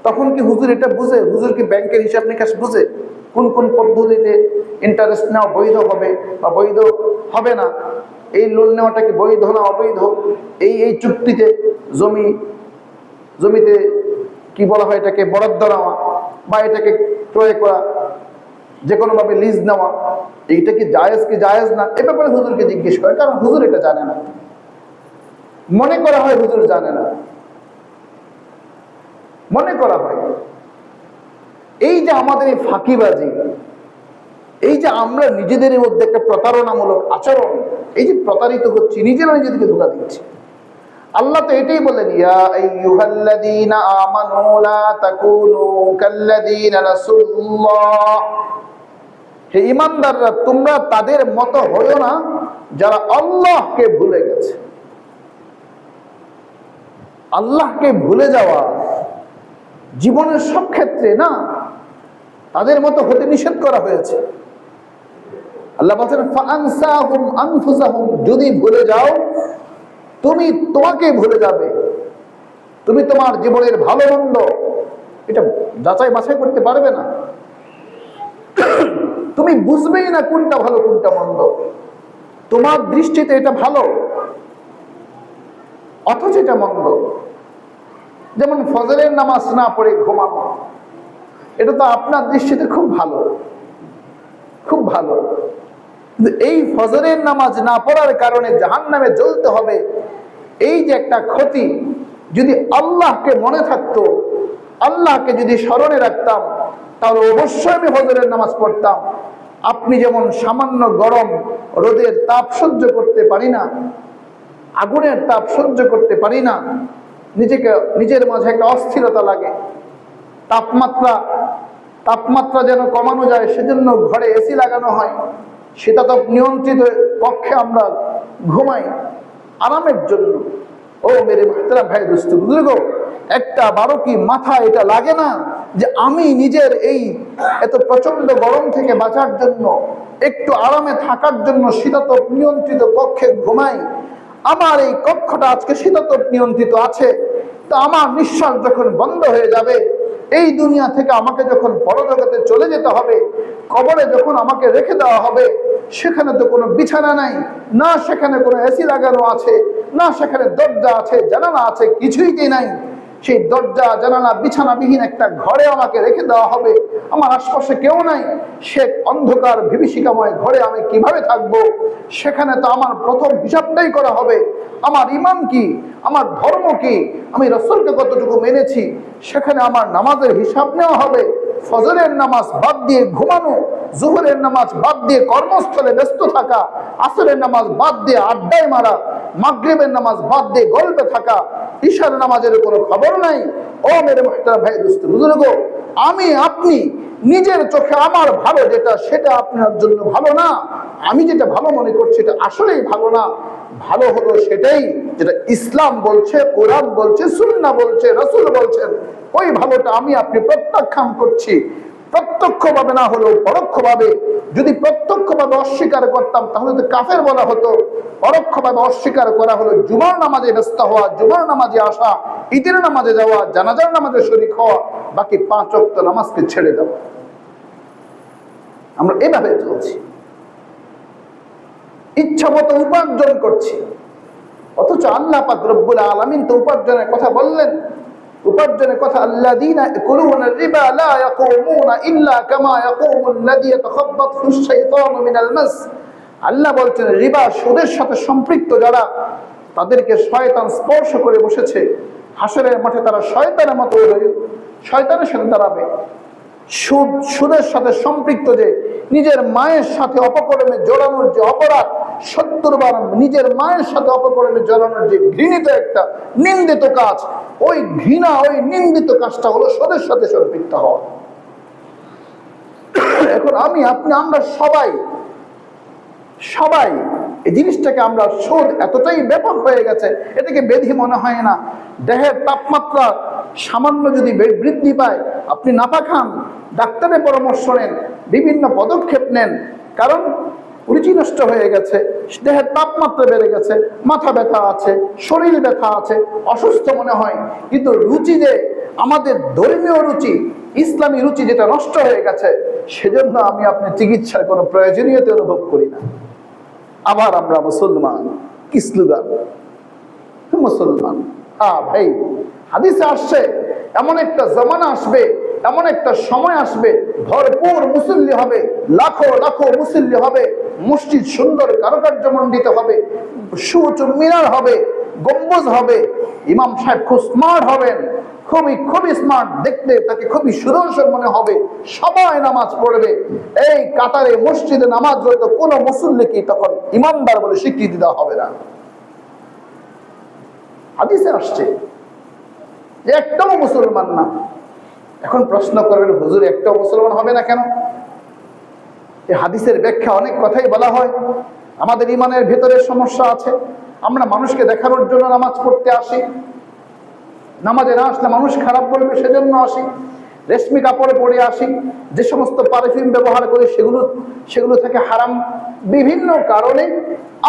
S1: তখন কি হুজুর এটা বুঝে? হুজুর কি ব্যাংকের হিসাব নিকাশ বুঝে? কোন কোন পদ্ধতিতে ইন্টারেস্ট নেওয়া বৈধ হবে বা বৈধ হবে না, এই লোন নেওয়াটা কি বৈধ না অবৈধ, এই চুক্তিতে জমিতে কি বলা হয় এটাকে বরাদ্দ নেওয়া বা এটাকে ক্রয় করা, যে কোনো ভাবে লিজ নেওয়া, এইটা কি জায়েজ না, এ ব্যাপারে হুজুরকে জিজ্ঞেস করে। কারণ হুজুর এটা জানে না, মনে করা হয় হুজুর জানে না, মনে করা হয়। এই যে আমাদের এই ফাঁকিবাজি, এই যে আমরা নিজেদের মধ্যে একটা প্রতারণামূলক আচরণ, এই যে প্রতারিত হচ্ছি, নিজেরা নিজেদেরকে ধোঁকা দিচ্ছি। আল্লাহ তো এটাই বলেন, ইয়া আইয়ুহাল্লাযীনা আমানু লা তাকুনু কাল্লাযীনা নাসুল্লাহ, হে ঈমানদাররা তোমরা তাদের মতো হয়ো না যারা আল্লাহকে ভুলে গেছে। আল্লাহকে ভুলে যাওয়া জীবনের সব ক্ষেত্রে না, তাদের মতো হতে নিষেধ করা হয়েছে। আল্লাহ বলছেন ফাআনসাহুম আনফুসাহুম, যদি ভুলে যাও তুমি তোমাকে ভুলে যাবে, তুমি তোমার জীবনের ভালো মন্দ এটা যাচাই বাছাই করতে পারবে না, তুমি বুঝবেই না কোনটা ভালো কোনটা মন্দ। তোমার দৃষ্টিতে এটা ভালো অথচ এটা মন্দ। যেমন ফজরের নামাজ না পড়ে ঘুমানো, এটা তো আপনার দৃষ্টিতে খুব ভালো, খুব ভালো, কিন্তু এই ফজরের নামাজ না পড়ার কারণে জাহান্নামে জ্বলতে হবে, এই যে একটা ক্ষতি। যদি আল্লাহকে মনে থাকতো, আল্লাহকে যদি স্মরণে রাখতাম, তাহলে অবশ্যই আমি ফজরের নামাজ পড়তাম। আপনি যেমন সামান্য গরম রোদের তাপ সহ্য করতে পারি না, আগুনের তাপ সহ্য করতে পারি না, নিজের মাঝে একটা অস্থিরতা লাগে, তাপমাত্রা যেন কমানো যায় সেজন্য ঘরে এসি লাগানো হয়, শীতাতপ নিয়ন্ত্রিত কক্ষে আমরা ঘুমাই আরামের জন্য। ও মেরে মুহতারাম ভাই দোস্ত বুজুর্গ, একটা বারো কি মাথা এটা লাগে না যে আমি নিজের এই এত প্রচন্ড গরম থেকে বাঁচার জন্য, একটু আরামে থাকার জন্য শীতাতপ নিয়ন্ত্রিত কক্ষে ঘুমাই। আমার এই কক্ষটা আজকে শীতাতপ নিয়ন্ত্রিত আছে, তো আমার নিঃশ্বাস যখন বন্ধ হয়ে যাবে, এই দুনিয়া থেকে আমাকে যখন পরজগতে চলে যেতে হবে, কবরে যখন আমাকে রেখে দেওয়া হবে, সেখানে তো কোনো বিছানা নাই, না সেখানে কোনো এসি লাগানো আছে, না সেখানে দরজা আছে জানালা আছে, কিছুই কি নাই। সেই দরজা জানালা বিছানাবিহীন একটা ঘরে আমাকে রেখে দেওয়া হবে, আমার আশপাশে কেউ নাই, সে অন্ধকার বিভীষিকাময় ঘরে আমি কিভাবে থাকবো? সেখানে তো আমার প্রথম হিসাবটাই করা হবে, আমার ঈমান কি, আমার ধর্ম কি, আমি রাসূলকে কতটুকু মেনেছি, সেখানে আমার নামাজের হিসাব নেওয়া হবে। ফজরের নামাজ বাদ দিয়ে ঘুমানো, জোহরের নামাজ বাদ দিয়ে কর্মস্থলে ব্যস্ত থাকা, আসরের নামাজ বাদ দিয়ে আড্ডায় মারা, মাগরিবের নামাজ বাদ দিয়ে গল্পে থাকা, ইশার নামাজের কোনো খবর নাই। ও মেরে মুহতারাম ভাই দোস্ত বুজুর্গ, আমি আপনি নিজের চোখে আমার ভালো যেটা, সেটা আপনার জন্য ভালো না। আমি যেটা ভালো মনে করছি এটা আসলেই ভালো না। ভালো হলো সেটাই যেটা ইসলাম বলছে, কোরআন বলছে, সুন্নাহ বলছে, রাসূল বলছেন, ওই ভালোটা আমি আপনি প্রত্যাখ্যান করছি, প্রত্যক্ষভাবে না হলেও পরোক্ষভাবে। যদি প্রত্যক্ষভাবে অস্বীকার করতাম তাহলে তো কাফের বলা হতো, পরোক্ষভাবে অস্বীকার করা হলো জুমার নামাজে ব্যস্ত হওয়া, জুমার নামাজে আসা, ঈদের নামাজে যাওয়া, জানাজার নামাজে শরীক হওয়া, বাকি 5 ওয়াক্ত নামাজকে ছেড়ে দেওয়া। আমরা এভাবে চলছি, ইচ্ছা মতো উপার্জন করছি, অথচ আল্লাহ পাক রব্বুল আলামিন তো উপার্জনের কথা বললেন, উপার্জনের কথা, আল্লাযীনা ইয়াকুলুনা রিবা লা ইয়াকুমুনা ইল্লা কামা ইয়াকুমুল্লাযী ইয়াতাখাব্বাতহু আশ-শাইতানু মিনাল মাস। আল্লাহ বলছেন, রিবা সুদের সাথে সম্পৃক্ত যারা, তাদেরকে শয়তান স্পর্শ করে বসেছে। হাসরের মাঠে তারা শয়তানের মতো শয়তানের সাথে দাঁড়াবে। সুদের সাথে সম্পৃক্ত যে নিজের মায়ের সাথে অপকর্মে জড়ানোর যে অপরাধ, 70 বার নিজের মায়ের সাথে অপকর্মে জড়ানোর যে ঘৃণিত একটা নিন্দিত কাজ, ওই ঘৃণা, ওই নিন্দিত কাজটা হলো সুদের সাথে সম্পৃক্ত হওয়া। এখন আমি, আপনি, আমরা সবাই এই জিনিসটাকে, আমরা সুদ এতটাই ব্যাপক হয়ে গেছে, এটাকে ব্যাধি মনে হয় না। দেহের তাপমাত্রা সামান্য যদি বৃদ্ধি পায়, আপনি নাপা খান, ডাক্তারের পরামর্শ নেন, বিভিন্ন পদক্ষেপ নেন, কারণ রুচি নষ্ট হয়ে গেছে, দেহের তাপমাত্রা বেড়ে গেছে, মাথা ব্যথা আছে, শরীর ব্যথা আছে, অসুস্থ মনে হয়। কিন্তু রুচি, যে আমাদের ধর্মীয় রুচি, ইসলামী রুচি যেটা নষ্ট হয়ে গেছে, সেজন্য আমি আপনি চিকিৎসার কোনো প্রয়োজনীয়তা অনুভব করি না। আবার আমরা মুসলমান, কি স্লোগান, মুসলমান। ভাই, হাদিসে আসছে এমন একটা জামানা আসবে, এমন একটা সময় আসবে, ভরপুর মুসল্লি হবে, লাখো লাখো মুসল্লি হবে, মসজিদ সুন্দর কারুকার্য মণ্ডিত হবে, সুউঁচু মিনার হবে, গম্বুজ হবে, ইমাম সাহেব খুব স্মার্ট হবেন, খুবই স্মার্ট, দেখতে তাকে খুবই সুদর্শন মনে হবে, সবাই নামাজ পড়বে। এই কাতারে মসজিদে নামাজ হয়তো কোনো মুসল্লিকে তখন ইমামদার বলে স্বীকৃতি দেওয়া হবে না। হাদিসে আসছে যে একটাও মুসলমান না। এখন প্রশ্ন করবেন, হুজুর একটাও মুসলমান হবে না কেন? এই হাদিসের ব্যাখ্যা অনেক কথাই বলা হয়। আমাদের ইমানের ভেতরে সমস্যা আছে, আমরা মানুষকে দেখানোর জন্য নামাজ পড়তে আসি, নামাজে না আসলে মানুষ খারাপ বলবে সেজন্য আসি, রেশমি কাপড়ে পরে আসি, যে সমস্ত পারফিউম ব্যবহার করি সেগুলো থেকে হারাম। বিভিন্ন কারণে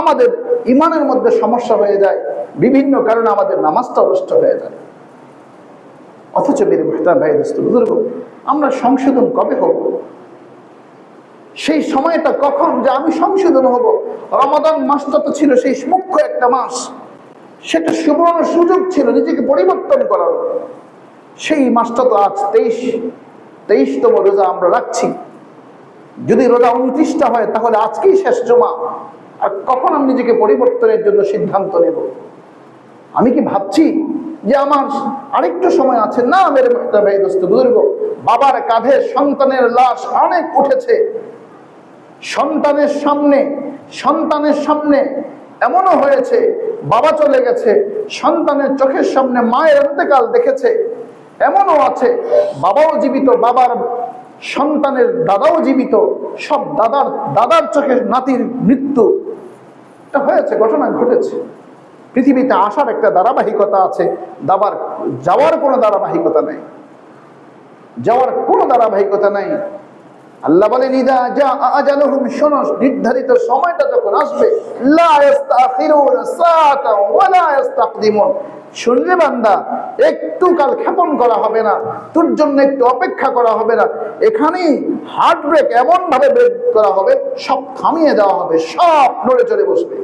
S1: আমাদের ইমানের মধ্যে সমস্যা হয়ে যায়, বিভিন্ন কারণে আমাদের নামাজটা নষ্ট হয়ে যায়। অথচ মেরে মুহতারাম ভাই, দোস্ত বুজুর্গ, আমরা সংশোধন কবে হব? সেই সময়টা কখন যে আমি সংশোধন হব? রমাদান মাসটা তো ছিল সেই মুখ্য একটা মাস, সেটা সুবর্ণ সুযোগ ছিল নিজেকে পরিবর্তন করার। সেই মাসটা তো আজ 23তম রোজা আমরা রাখছি। যদি রোজা 29টা হয়, তাহলে আজকেই শেষ জমা। আর কখন আমি নিজেকে পরিবর্তনের জন্য সিদ্ধান্ত নেব? আমি কি ভাবছি যে আমার আরেকটু সময় আছে? না মেরে মুহতারাম ভাই, দোস্ত বুজুর্গ, বাবার কাঁধে সন্তানের লাশ অনেক উঠেছে, সন্তানের সামনে এমনও হয়েছে, বাবা চলে গেছে, সন্তানের চোখের সামনে মায়ের ইন্তেকাল দেখেছে। এমনও আছে বাবাও জীবিত, বাবার সন্তানের দাদাও জীবিত, সব দাদার চোখের নাতির মৃত্যু। এটা হয়েছে, ঘটনা ঘটেছে। পৃথিবীতে আসার একটা ধারাবাহিকতা আছে, যাওয়ার কোনো ধারাবাহিকতা নেই, আল্লাহ বলেন, ইদা জা আজালুহুম, শোনো, নির্ধারিত সময়টা যখন আসবে, লা ইস্তাখিরুনা সাআতাও ওয়া লা ইস্তাকদিমুন, শুনলে বান্দা, একটু কাল ক্ষেপণ করা হবে না, তোর জন্য একটু অপেক্ষা করা হবে না। এখানেই হার্ট ব্রেক এমন ভাবে ব্রেক করা হবে, সব থামিয়ে দেওয়া হবে, সব নড়ে চড়ে বসবে,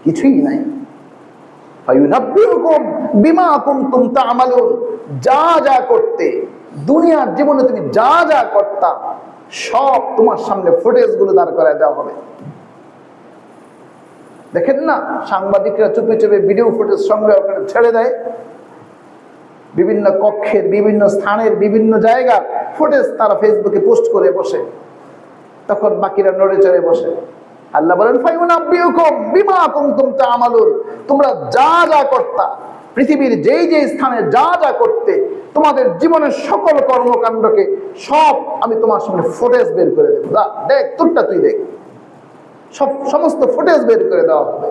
S1: কিছুই নাই। ফায়ুনাব্বিউকুম বিমা কুনতুম তা'মালুন, যা করতে দুনিয়ার জীবনে তুমি যা করতা, সব তোমার সামনে ফুটেজ গুলো দাঁড় করায় দেওয়া হবে। দেখেন না, সাংবাদিকরা চুপে চুপে ভিডিও ফুটেজ সঙ্গে ওখানে ছেড়ে দেয়, বিভিন্ন কক্ষের, বিভিন্ন স্থানের, বিভিন্ন জায়গার ফুটেজ তারা ফেসবুকে পোস্ট করে বসে, তখন বাকিরা নড়ে চড়ে বসে। আল্লাহ বলেন, ফায়ুনাব্বিউকুম বিমা কুনতুম তা'মালুন, তোমরা যা করতা, পৃথিবীর যেই স্থানে যা করতে, তোমাদের জীবনের সকল কর্মকাণ্ডকে সব আমি তোমার সামনে ফুটেজ বের করে দেবো। দেখ, তোরটা তুই দেখ, সমস্ত ফুটেজ বের করে দেওয়া হবে।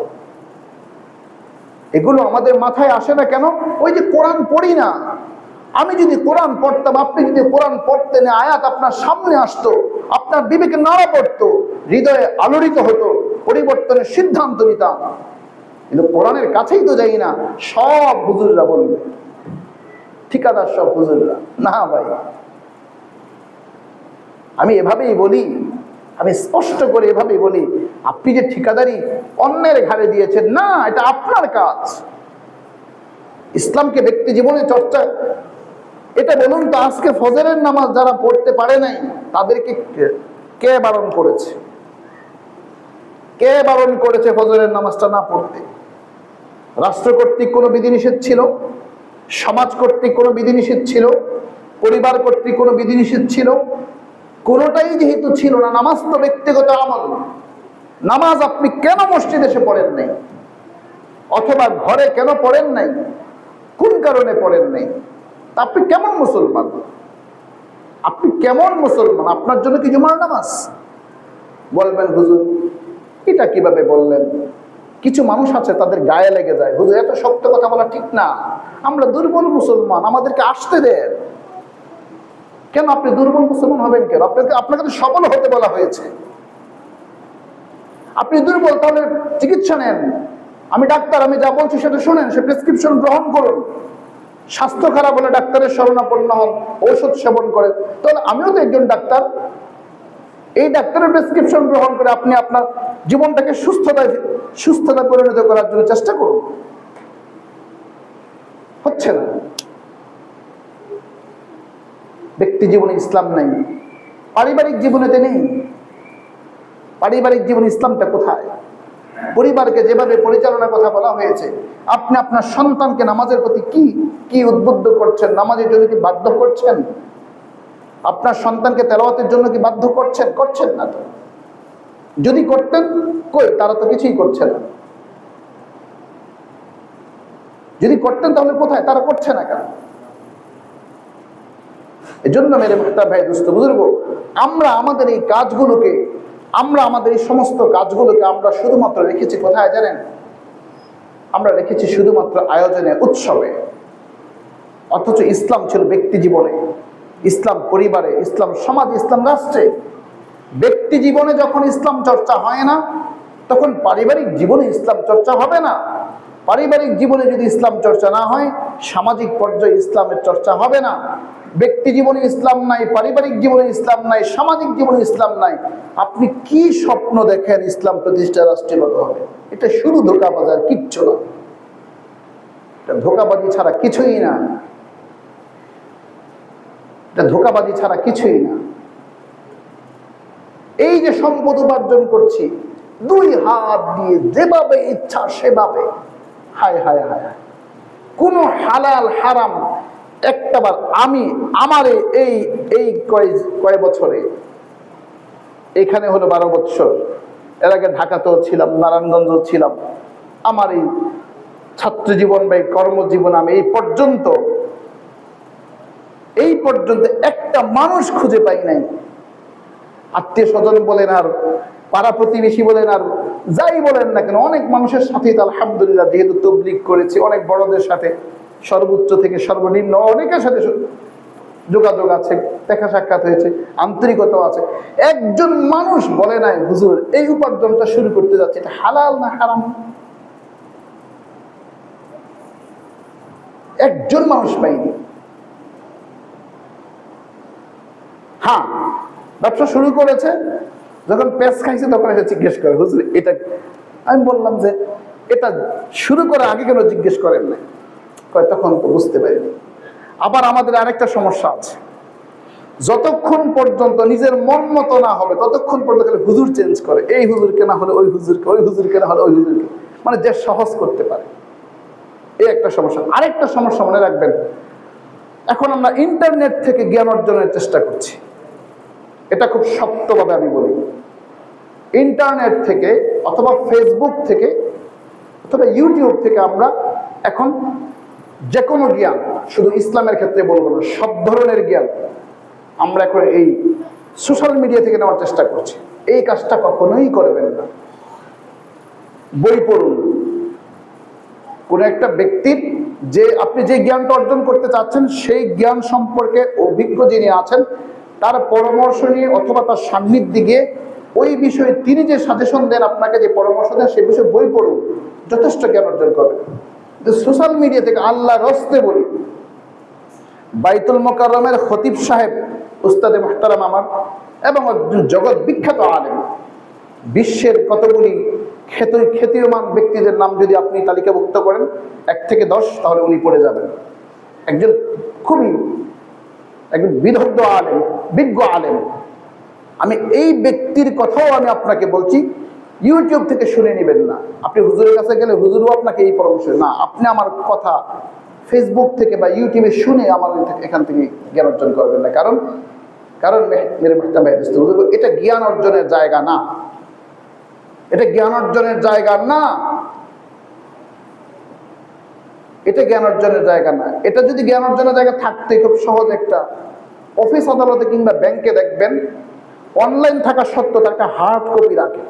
S1: এগুলো আমাদের মাথায় আসে না কেন? ওই যে কোরআন পড়ি না। আমি যদি কোরআন পড়তাম, আপনি যদি কোরআন পড়তেন, আয়াত আপনার সামনে আসতো, আপনার বিবেকে নাড়া পড়তো, হৃদয়ে আলোড়িত হতো, পরিবর্তনের সিদ্ধান্ত নিতাম। কিন্তু কোরআনের কাছেই তো যাই না, সব হুজুররা বলবে, ঠিকাদার সব হুজুররা। না ভাই, আমি এভাবেই বলি, আমি স্পষ্ট করে এভাবেই বলি, আপনি যে ঠিকাদারি অন্যের ঘাড়ে দিয়েছেন, না, এটা আপনার কাজ। ইসলামকে ব্যক্তি জীবনে চর্চা, এটা বলুন তো, আজকে ফজরের নামাজ যারা পড়তে পারে নাই তাদেরকে কে বারণ করেছে? কে বারণ করেছে ফজরের নামাজটা না পড়তে? রাষ্ট্র কর্তৃক কোনো বিধিনিষেধ ছিল? সমাজ কর্তৃক কোনো বিধিনিষেধ ছিল? পরিবার কর্তৃক কোনো বিধিনিষেধ ছিল? কোনোটাই যেহেতু ছিল না, নামাজ তো ব্যক্তিগত আমল। নামাজ আপনি কেন মসজিদে এসে পড়েন নাই, অথবা ঘরে কেন পড়েন নাই, কোন কারণে পড়েন নাই? আপনি কেমন মুসলমান? আপনি কেমন মুসলমান? আপনার জন্য কি জুমার নামাজ? বলবেন হুজুর এটা কিভাবে বললেন? কিছু মানুষ আছে তাদের গায়ে লেগে যায়, হুজুর এত শক্ত কথা বলা ঠিক না, আমরা দুর্বল মুসলমান, আমাদেরকে আসতে দেন। কেন আপনি দুর্বল মুসলমান হবেন কেন? আপনাকে তো সবল হতে বলা হয়েছে। আপনি দুর্বল, তাহলে চিকিৎসা নেন। আমি ডাক্তার, আমি যা বলছি সেটা শোনেন, সে প্রেসক্রিপশন গ্রহণ করুন। স্বাস্থ্য খারাপ হলে ডাক্তারের শরণাপন্ন হন, ঔষধ সেবন করেন। তাহলে আমিও তো একজন ডাক্তার, এই ডাক্তারের প্রেসক্রিপশন গ্রহণ করে আপনি আপনার জীবনটাকে সুস্থতা পরিণত করার জন্য চেষ্টা করুন। হচ্ছে না। ব্যক্তি জীবনে ইসলাম নাই, পারিবারিক জীবনেতে নেই। পারিবারিক জীবনে ইসলামটা কোথায়? পরিবারকে যেভাবে পরিচালনার কথা বলা হয়েছে, আপনি আপনার সন্তানকে নামাজের প্রতি কি উদ্বুদ্ধ করছেন? নামাজের জন্য কি বাধ্য করছেন? আপনার সন্তানকে তেলাওয়াতের জন্য কি বাধ্য করছেন? করছেন না তো। যদি করতেন, কই, তারা তো কিছুই করছে না। যদি করতেন তাহলে কোথায়? তারা করছে না কেন? এজন্য মেরে মুহতারাম ভাই, দোস্ত বুজুর্গ, আমরা আমাদের এই কাজগুলোকে, আমাদের এই সমস্ত কাজগুলোকে আমরা শুধুমাত্র রেখেছি কোথায় জানেন? আমরা রেখেছি শুধুমাত্র আয়োজনে, উৎসবে। অথচ ইসলাম ছিল ব্যক্তি জীবনে, ইসলাম পরিবারে, ইসলাম সমাজে, ইসলাম রাষ্ট্রে। ব্যক্তি জীবনে যখন ইসলাম চর্চা হয় না, তখন পারিবারিক জীবনে ইসলাম চর্চা হবে না। পারিবারিক জীবনে যদি ইসলাম চর্চা না হয়, সামাজিক পর্যায়ে ইসলামের চর্চা হবে না। ব্যক্তি জীবনে ইসলাম নাই, পারিবারিক জীবনে ইসলাম নাই, সামাজিক জীবনে ইসলাম নাই। আপনি কি স্বপ্ন দেখেন ইসলাম প্রতিষ্ঠা রাষ্ট্রীয়গত হবে? এটা শুধু ধোঁকাবাজার, কিচ্ছু না। এটা ধোঁকাবাজি ছাড়া কিছুই না। এটা ধোঁকাবাজি ছাড়া কিছুই না। এই যে সম্পদ উপার্জন করছি দুই হাত দিয়ে, যেভাবে ইচ্ছা সেভাবে, হায় হায় হায়, কোন হালাল হারাম একটাবার আমার এই কয় বছরে, এখানে হলো 12 বছর, এর আগে ঢাকাতেও ছিলাম, নারায়ণগঞ্জ ছিলাম, আমার এই ছাত্র জীবন বা কর্মজীবন, আমি এই পর্যন্ত একটা মানুষ খুঁজে পাই নাই, আত্মীয় স্বজন বলেন আর পাড়া প্রতিবেশী বলেন আর যাই বলেন না কেন, অনেক মানুষের সাথে আলহামদুলিল্লাহ যেহেতু তবলিগ করেছি, অনেক বড়দের সাথে সর্বোচ্চ থেকে সর্বনিম্ন অনেকের সাথে যোগাযোগ আছে, দেখা সাক্ষাৎ হয়েছে, আন্তরিকতাও আছে। একজন মানুষ বলে নাই হুজুর এই উপার্জনটা শুরু করতে যাচ্ছে, এটা হালাল না হারাম। একজন মানুষ পাইনি। হ্যাঁ, ব্যবসা শুরু করেছে, যখন পেঁচ খাইছে তখন এসে জিজ্ঞেস করে হুজুর এটা। আমি বললাম যে এটা শুরু করার আগে কেন জিজ্ঞেস করেন না? কয় তখন তো বুঝতে পারিনি। আবার আমাদের আরেকটা সমস্যা আছে, যতক্ষণ পর্যন্ত নিজের মন মতো না হবে ততক্ষণ পর্যন্ত হুজুর চেঞ্জ করে, এই হুজুরকে না হলে ওই হুজুরকে, ওই হুজুরকে না হলে ওই হুজুরকে, মানে যে সহজ করতে পারে। এই একটা সমস্যা। আরেকটা সমস্যা মনে রাখবেন, এখন আমরা ইন্টারনেট থেকে জ্ঞান অর্জনের চেষ্টা করছি। এটা খুব শক্তভাবে আমি বলি, ইন্টারনেট থেকে অথবা ফেসবুক থেকে অথবা ইউটিউব থেকে আমরা এখন যে কোনো জ্ঞান, শুধু ইসলামের ক্ষেত্রে বলবো না, সব ধরনের জ্ঞান আমরা এখন এই সোশ্যাল মিডিয়া থেকে নেওয়ার চেষ্টা করছি। এই কাজটা কখনোই করবেন না। বই পড়ুন, কোন একটা ব্যক্তির আপনি যে জ্ঞানটা অর্জন করতে চাচ্ছেন সেই জ্ঞান সম্পর্কে অভিজ্ঞ যিনি আছেন তার পরামর্শ নিয়ে অথবা তার সান্নিধ্যে গিয়ে ওই বিষয়ে তিনি যে সাজেশন দেন, আপনাকে যে পরামর্শ দেন, সেই বিষয়ে বই পড়ুন, যথেষ্ট জ্ঞান অর্জন করবেন। সোশ্যাল মিডিয়া থেকে আল্লাহর রাস্তে বলি, বাইতুল মোকাররমের খতিব সাহেব উস্তাদে মুহতারাম আমার এবং একজন জগৎ বিখ্যাত আলেম, বিশ্বের কতগুলি খ্যাতিমান ব্যক্তিদের নাম যদি আপনি তালিকাভুক্ত করেন 1 থেকে 10, তাহলে উনি পড়ে যাবেন। একজন বিদগ্ধ আলেম, বিজ্ঞ আলেম। আমি এই ব্যক্তির কথাও আমি আপনাকে বলছি, ইউটিউব থেকে শুনে নেবেন না। আপনি হুজুরের কাছে গেলে হুজুরও আপনাকে এই পরামর্শ না, আপনি আমার কথা ফেসবুক থেকে বা ইউটিউবে শুনে আমার এখান থেকে জ্ঞান অর্জন করবেন না। কারণ মেরে মাহতাম এটা জ্ঞান অর্জনের জায়গা না, এটা জ্ঞান অর্জনের জায়গা না, এটা জ্ঞান অর্জনের জায়গা না। এটা যদি জ্ঞান অর্জনের জায়গা থাকতে খুব সহজ একটা অফিস আদালতে কিংবা ব্যাংকে দেখবেন অনলাইন থাকা সত্ত্বেও একটা হার্ড কপি রাখে।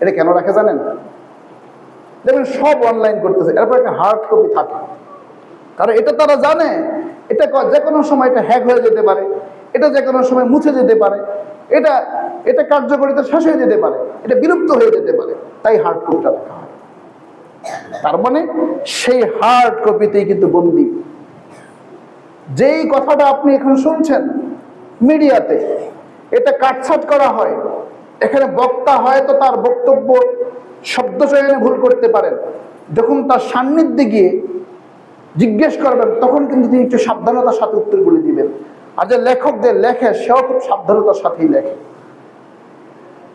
S1: এটা কেন রাখে জানেন? দেখবেন সব অনলাইন করতেছে, এরপর একটা হার্ড কপি থাকে। কারণ এটা তারা জানে এটা যে কোনো সময় এটা হ্যাক হয়ে যেতে পারে, এটা যে কোনো সময় মুছে যেতে পারে, এটা কার্যকারিতা শেষ হয়ে যেতে পারে, এটা বিলুপ্ত হয়ে যেতে পারে, তাই হার্ড কপিটা রাখা হয়। তার মানে সেই হার্ড কপিতেই কিন্তু বন্দী। যেই কথাটা আপনি এখন শুনছেন মিডিয়াতে, এটা কাটছাট করা হয়, এখানে বক্তা হয়তো তার বক্তব্য শব্দ চয়নে ভুল করতে পারেন, যখন তার সান্নিধ্যে গিয়ে জিজ্ঞেস করবেন তখন কিন্তু তিনি একটু সাবধানতার সাথে উত্তরগুলি দিবেন। আর যে লেখকদের লেখে সেও খুব সাবধানতার সাথেই লেখে।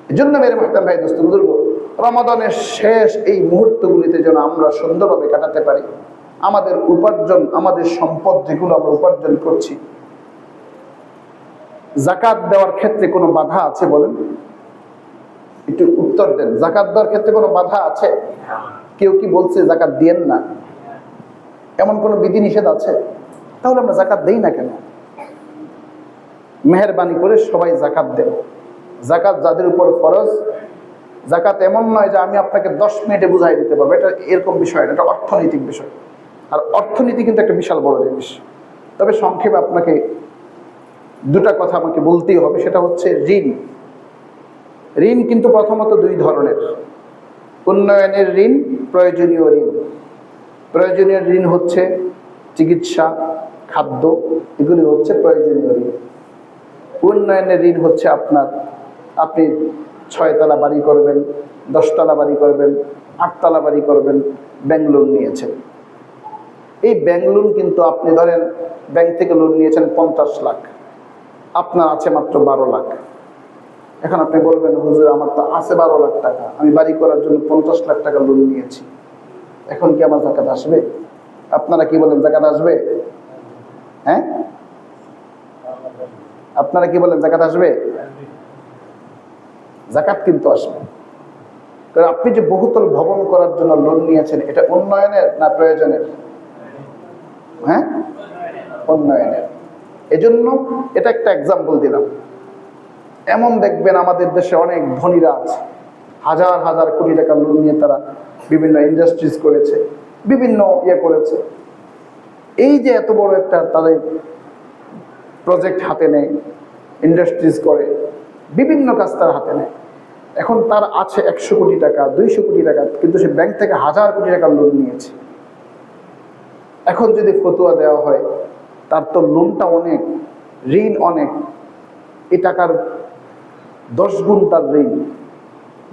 S1: এই জন্য মেরে মাহতাম ভাই দোস্ত বুজুর্গ, রমাদানের শেষ এই মুহূর্তগুলিতে যেন আমরা সুন্দরভাবে কাটাতে পারি। আমাদের উপার্জন, আমাদের সম্পদ যেগুলো আমরা উপার্জন করছি, যাকাত দেওয়ার ক্ষেত্রে কোনো বাধা আছে বলেন? একটু উত্তর দেন। যাকাত দেওয়ার ক্ষেত্রে কোনো বাধা আছে? কেউ কি বলছে যাকাত দিয়েন না? এমন কোনো বিধিনিষেধ আছে? তাহলে আমরা যাকাত দেই না কেন? মেহেরবানি করে সবাই যাকাত দেব। যাকাত যাদের উপর ফরজ, যাকাত এমন নয় যে আমি আপনাকে 10 মিনিটে বুঝাই দিতে পারবো, এটা এরকম বিষয় না, এটা অর্থনৈতিক বিষয়। আর অর্থনীতি কিন্তু একটা বিশাল বড় জিনিস। তবে সংক্ষেপে আপনাকে দুটা কথা আমাকে বলতেই হবে, সেটা হচ্ছে ঋণ। ঋণ কিন্তু প্রথমত 2 ধরনের, উন্নয়নের ঋণ, প্রয়োজনীয় ঋণ। প্রয়োজনীয় ঋণ হচ্ছে চিকিৎসা, খাদ্য, এগুলি হচ্ছে প্রয়োজনীয় ঋণ। উন্নয়নের ঋণ হচ্ছে আপনি 6 তলা বাড়ি করবেন, 10 তলা বাড়ি করবেন, 8 তলা বাড়ি করবেন, ব্যাংক লোন নিয়েছেন। এই ব্যাংক লোন কিন্তু আপনি ধরেন ব্যাংক থেকে লোন নিয়েছেন 50 লাখ, আপনার আছে মাত্র 12 লাখ। এখন আপনি বলবেন হুজুর আমার তো আছে 12 লাখ টাকা, আমি বাড়ি করার জন্য 50 লাখ টাকা লোন নিয়েছি, এখন কি আমার যাকাত আসবে? আপনারা কি বলেন, যাকাত আসবে? হ্যাঁ, আপনারা কি বলেন, যাকাত আসবে? যাকাত কিন্তু আসবে। কারণ আপনি যে বহুতল ভবন করার জন্য লোন নিয়েছেন, এটা উন্নয়নের না প্রয়োজনের? হ্যাঁ, উন্নয়নের। এজন্য এটা একটা এক্সাম্পল দিলাম। এমন দেখবেন আমাদের দেশে অনেক ধনীরা আছে, হাজার হাজার কোটি টাকা লোন নিয়ে তারা বিভিন্ন ইন্ডাস্ট্রিজ করেছে, বিভিন্ন করেছে। এই যে এত বড় একটা তাদের প্রজেক্ট হাতে নেয়, ইন্ডাস্ট্রিজ করে, বিভিন্ন কাজ তার হাতে নেয়। এখন তার আছে 100 কোটি টাকা, 200 কোটি টাকা, কিন্তু সে ব্যাংক থেকে 1000 কোটি টাকা লোন নিয়েছে। এখন যদি ফতুয়া দেওয়া হয় তার তো লোনটা অনেক, ঋণ অনেক, এই টাকার 10 গুণ তার ঋণ।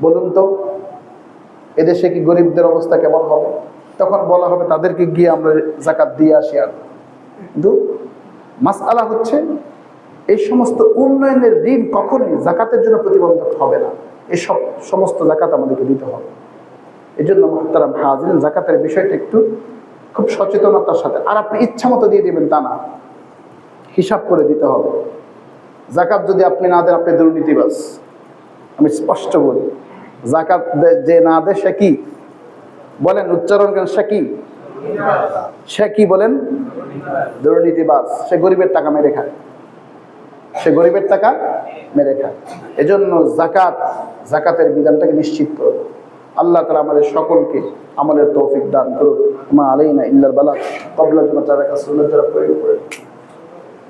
S1: বলুন তো এদেশে কি গরিবদের অবস্থা কেমন হবে? তখন বলা হবে তাদেরকে গিয়ে আমরা যাকাত দিয়ে আসি। আর কিন্তু মাসআলা হচ্ছে এই সমস্ত উন্নয়নের ঋণ কখনোই যাকাতের জন্য প্রতিবন্ধক হবে না। এই সমস্ত যাকাত আমাদেরকে দিতে হবে। এই জন্য মুহতারাম হাজিরিন, যাকাতের বিষয়টা একটু খুব সচেতনতার সাথে, আর আপনি ইচ্ছা মতো দিয়ে দিবেন তা না, হিসাব করে দিতে হবে। যাকাত যদি আপনি না দেন আপনি দুর্নীতিবাজ। আমি স্পষ্ট বলি, যাকাত যে না দেয় সে কি বলেন, উচ্চারণ করেন, সে কি? সে কি বলেন? দুর্নীতিবাজ। সে গরিবের টাকা মেরে খায়, সে গরিবের টাকা মেরে খায়। এজন্য যাকাতের বিধানটাকে নিশ্চিত করব। আল্লাহ তাআলা আমাদের সকলকে আমলের তৌফিক দান করুন। মা আলাইনা ইল্লাল বালাগ, ক্বাবলা যা তারাকা সুন্নাত যারা প্রয়োগ করে।